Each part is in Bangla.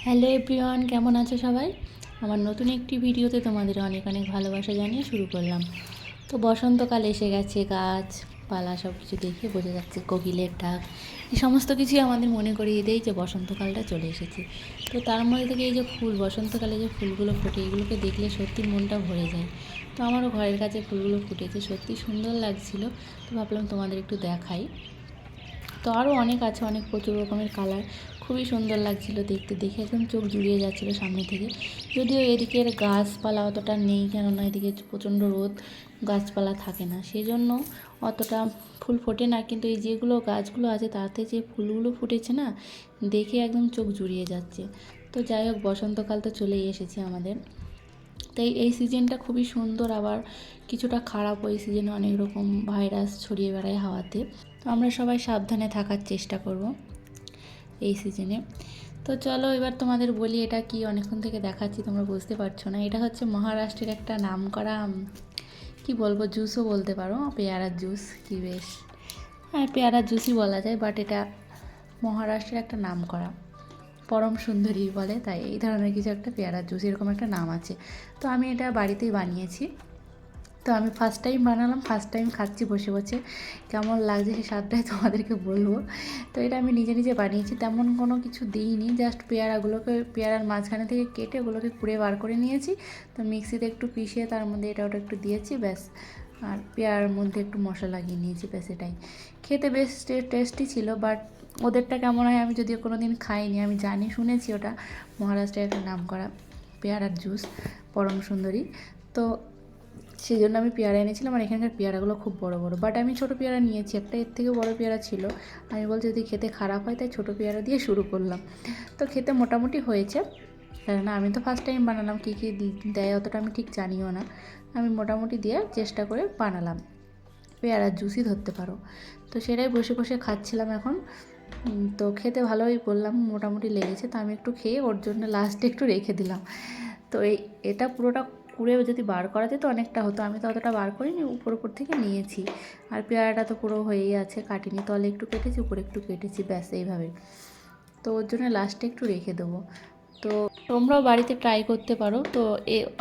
হ্যালো এভরিওয়ান, কেমন আছো সবাই? আমার নতুন একটি ভিডিওতে তোমাদের অনেক অনেক ভালোবাসা জানিয়ে শুরু করলাম। তো বসন্তকাল এসে গেছে, গাছপালা সব কিছু দেখে বোঝা যাচ্ছে, কোকিলের ডাক, এই সমস্ত কিছুই আমাদের মনে করিয়ে দেয় যে বসন্তকালটা চলে এসেছে। তো তার মধ্যে থেকে এই যে ফুল, বসন্তকালে যে ফুলগুলো ফোটে, এগুলোকে দেখলে সত্যি মনটা ভরে যায়। তো আমারও ঘরের কাছে ফুলগুলো ফুটেছে, সত্যি সুন্দর লাগছিল। তো ভাবলাম তোমাদের একটু দেখাই। তো আরও অনেক আছে, অনেক প্রচুর রকমের কালার, খুবই সুন্দর লাগছিল দেখতে, দেখে একদম চোখ জুড়িয়ে যাচ্ছিলো সামনে থেকে। যদিও এদিকের গাছপালা অতটা নেই, কেননা এদিকে প্রচণ্ড রোদ, গাছপালা থাকে না, সেই জন্য অতটা ফুল ফোটে না। কিন্তু এই যেগুলো গাছগুলো আছে তাতে যে ফুলগুলো ফুটেছে না, দেখে একদম চোখ জুড়িয়ে যাচ্ছে। তো যাই হোক, বসন্তকাল তো চলেই এসেছে আমাদের। তাই এই সিজনটা খুবই সুন্দর, আবার কিছুটা খারাপ। ওই সিজনে অনেক রকম ভাইরাস ছড়িয়ে বেড়ায় হাওয়াতে। তো আমরা সবাই সাবধানে থাকার চেষ্টা করব এই সিজনে। তো চলো এবার তোমাদের বলি এটা কি, অনেকক্ষণ থেকে দেখাচ্ছি তোমরা বুঝতে পারছো না। এটা হচ্ছে মহারাষ্ট্রের একটা নামকরা, কি বলবো, জুসও বলতে পারো, পেয়ারার জুস। কি বেশ, হ্যাঁ পেয়ারার জুসই বলা যায়, বাট এটা মহারাষ্ট্রের একটা নামকরা, পরম সুন্দরী বলে, তাই এই ধরনের কিছু একটা পেয়ারার জুস, এরকম একটা নাম আছে। তো আমি এটা বাড়িতেই বানিয়েছি। তো আমি ফার্স্ট টাইম বানালাম, ফার্স্ট টাইম খাচ্ছি বসে বসে, কেমন লাগছে সে স্বাদটাই তোমাদেরকে বলবো। তো এটা আমি নিজে নিজে বানিয়েছি, তেমন কোনো কিছু দিইনি, জাস্ট পেয়ারাগুলোকে পেয়ারার মাঝখানে থেকে কেটে ওগুলোকে কুড়ে বার করে নিয়েছি। তো মিক্সিতে একটু পিষে তার মধ্যে এটা ওটা একটু দিয়েছি, ব্যাস। আর পেয়ারার মধ্যে একটু মশলা লাগিয়ে নিয়েছি, ব্যাস এটাই। খেতে বেশ টেস্টি ছিল, বাট ওদেরটা কেমন হয় আমি যদিও কোনো দিন খাইনি, আমি জানি, শুনেছি ওটা মহারাষ্ট্রের একটা নাম করা পেয়ারার জুস, পরম সুন্দরী। তো সেই জন্য আমি পেয়ারা এনেছিলাম, আর এখানকার পেয়ারাগুলো খুব বড় বড়, বাট আমি ছোটো পেয়ারা নিয়েছি একটা, এর থেকেও বড় পেয়ারা ছিল। আমি বলছি যদি খেতে খারাপ হয় তাই ছোটো পেয়ারা দিয়ে শুরু করলাম। তো খেতে মোটামুটি হয়েছে, কেননা আমি তো ফার্স্ট টাইম বানালাম, কী কী দেয় অতটা আমি ঠিক জানিও না। আমি মোটামুটি দিয়ে চেষ্টা করে বানালাম, পেয়ারার জুসই ধরতে পারো। তো সেটাই বসে বসে খাচ্ছিলাম এখন। তো খেতে ভালোই বললাম, মোটামুটি লেগেছে। তো আমি একটু খেয়ে ওর জন্য লাস্টে একটু রেখে দিলাম। তো এটা পুরোটা কুড়ে যদি বার করা যেত অনেকটা হতো, আমি তো অতটা বার করিনি, উপর উপর থেকে নিয়েছি। আর পেয়ারাটা তো পুরো হয়েই আছে, কাটিনি, তলে একটু কেটেছি, উপরে একটু কেটেছি, ব্যাস এইভাবে। তো ওর জন্য লাস্টে একটু রেখে দেবো। তো তোমরাও বাড়িতে ট্রাই করতে পারো। তো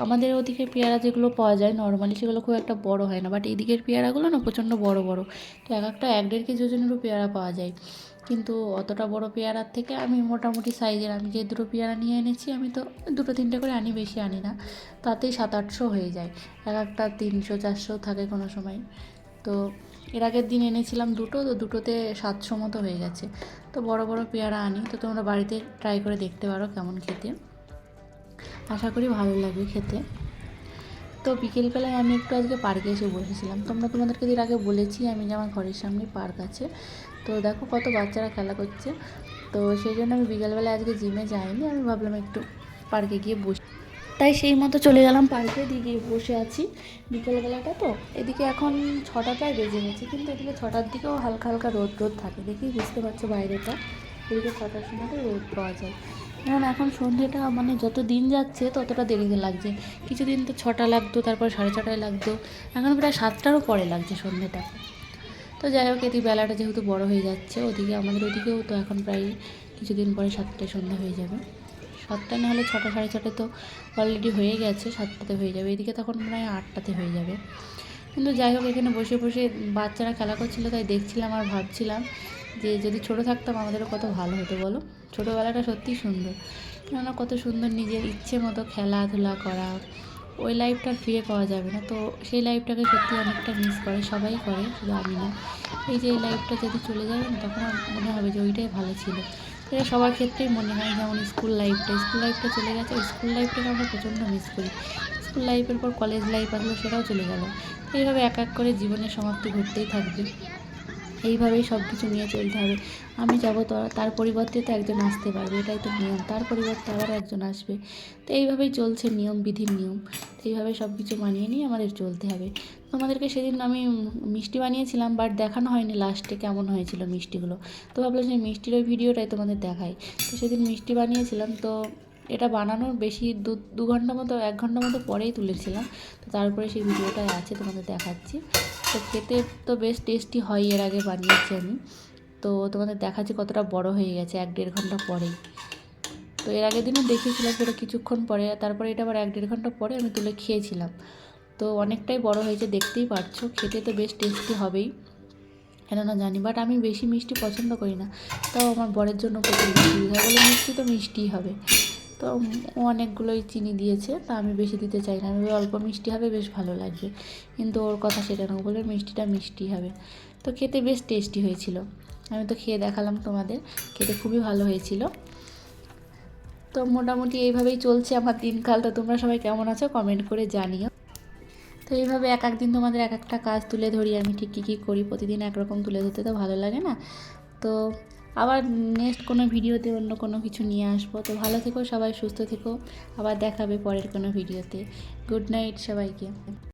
আমাদের ওদিকে পেয়ারা যেগুলো পাওয়া যায় নর্মালি, সেগুলো খুব একটা বড় হয় না, বাট এদিকের পেয়ারাগুলো না প্রচণ্ড বড় বড়। তো এক একটা 1-1.5 কেজি পেয়ারা পাওয়া যায়। কিন্তু অতটা বড় পেয়ারার থেকে আমি মোটামুটি সাইজের, আমি যে দুটো পেয়ারা নিয়ে এনেছি, আমি তো 2-3টে করে আনি, বেশি আনি না, তাতেই 700-800 হয়ে যায়। এক একটা 300-400 থাকে কোনো সময়। তো এর আগের দিন এনেছিলাম দুটো, তো দুটোতে 700 মতো হয়ে গেছে। তো বড় বড় পেয়ারা আনি। তো তোমরা বাড়িতে ট্রাই করে দেখতে পারো কেমন খেতে, আশা করি ভালো লাগবে খেতে। তো বিকেলবেলায় আমি একটু আজকে পার্কে এসে বসেছিলাম। তোমাদেরকে এর আগে বলেছি আমি যে আমার ঘরের সামনে পার্ক আছে। তো দেখো কত বাচ্চারা খেলা করছে। তো সেই জন্য আমি বিকেলবেলায় আজকে জিমে যাইনি, আমি ভাবলাম একটু পার্কে গিয়ে বসি, তাই সেই মতো চলে গেলাম পার্কে, দিয়ে বসে আছি। বিকেলবেলাটা তো এদিকে এখন 6টা প্রায় বেজে গেছে, কিন্তু এদিকে 6টার দিকেও হালকা হালকা রোদ রোদ থাকে, দেখেই বুঝতে পারছো বাইরেটা। এদিকে 6টার সময়টা রোদ পাওয়া যায়। কারণ এখন সন্ধ্যেটা মানে যত দিন যাচ্ছে ততটা দেরিতে লাগছে। কিছুদিন তো 6টা লাগতো, তারপর 6:30টায় লাগতো, এখন প্রায় 7টারও পরে লাগছে সন্ধ্যেটা। তো যাই হোক, এদিকে বেলাটা যেহেতু বড় হয়ে যাচ্ছে, ওদিকে আমাদের ওদিকেও তো এখন প্রায় কিছুদিন পরে 7টায় সন্ধ্যা হয়ে যাবে। 7টায় নাহলে 6টা 6:30 তো অলরেডি হয়ে গেছে, 7টাতে হয়ে যাবে, এদিকে তখন প্রায় 8টাতে হয়ে যাবে। কিন্তু যাই হোক, এখানে বসে বসে বাচ্চারা খেলা করছিল, তাই দেখছিলাম আর ভাবছিলাম যে যদি ছোটো থাকতাম আমাদেরও কত ভালো হতো বলো। ছোটোবেলাটা সত্যিই সুন্দর, কেননা কত সুন্দর নিজের ইচ্ছে মতো খেলাধুলা করা, ওই লাইফটা ফিরে পাওয়া যাবে না। তো সেই লাইফটাকে সত্যি অনেকটা মিস করে, সবাই করে, শুধু আমি না। এই যে এই লাইফটা যদি চলে যাবে না, তখন মনে হবে যে ওইটাই ভালো ছিল। এটা সবার ক্ষেত্রেই মনে হয়, যেমন স্কুল লাইফটা চলে গেছে, স্কুল লাইফটাকে আমরা প্রচণ্ড মিস করি। স্কুল লাইফের পর কলেজ লাইফ আসলো, সেটাও চলে গেল। এইভাবে এক এক করে জীবনের সমাপ্তি ঘটতেই থাকবে, এইভাবেই সব কিছু নিয়ে চলতে হবে। আমি যাবো, তো তার পরিবর্তে তো একজন আসতে পারবে, এটাই তো নিয়ম, তার পরিবর্তে আবার একজন আসবে। তো এইভাবেই চলছে নিয়ম, বিধির নিয়ম। তো এইভাবে সব কিছু মানিয়ে নিয়ে আমাদের চলতে হবে। তোমাদেরকে সেদিন আমি মিষ্টি বানিয়েছিলাম, বাট দেখানো হয়নি লাস্টে কেমন হয়েছিল মিষ্টিগুলো। তো ভাবলাম যে মিষ্টির ওই ভিডিওটাই তোমাদের দেখাই। তো সেদিন মিষ্টি বানিয়েছিলাম, তো এটা বানানোর বেশি 2 ঘন্টা মতো, 1 ঘন্টা মতো পরেই তুলেছিলাম। তো তারপরে সেই ভিডিওটাই আছে, তোমাদের দেখাচ্ছি। তো খেতে তো বেশ টেস্টি হয়, এর আগে বানিয়েছি আমি। তো তোমাদের দেখাচ্ছি কতটা বড় হয়ে গেছে 1-1.5 ঘন্টা পরেই। তো তো এর আগের দিনও দেখিয়েছিলাম সেটা কিছুক্ষণ পরে, তারপরে এটা আবার 1-1.5 ঘন্টা পরে আমি তুলে খেয়েছিলাম। তো অনেকটাই বড় হয়েছে, দেখতেই পারছো। খেতে তো বেশ টেস্টি হবেই, কেননা জানি, বাট আমি বেশি মিষ্টি পছন্দ করি না। তাও আমার বরের জন্য প্রচুর মিষ্টি দিতে হয়, বলে মিষ্টি তো মিষ্টিই হবে। তো ও অনেকগুলোই চিনি দিয়েছে, তা আমি বেশি দিতে চাই না, আমি অল্প মিষ্টি হবে বেশ ভালো লাগবে। কিন্তু ওর কথা সেটা না, বলে মিষ্টিটা মিষ্টি হবে। তো খেতে বেশ টেস্টি হয়েছিল, আমি তো খেয়ে দেখালাম তোমাদের, খেতে খুবই ভালো হয়েছিল। তো মোটামুটি এইভাবেই চলছে আমার দিনকাল। তো তোমরা সবাই কেমন আছো কমেন্ট করে জানিও। তো এইভাবে এক এক দিন তোমাদের এক একটা কাজ তুলে ধরি আমি, ঠিক কী কী করি। প্রতিদিন একরকম তুলে ধরতে তো ভালো লাগে না। তো আবার নেক্সট কোনো ভিডিওতে অন্য কোনো কিছু নিয়ে আসবো। তো ভালো থেকো সবাই, সুস্থ থেকো, আবার দেখাবে পরের কোনো ভিডিওতে। গুড নাইট সবাইকে।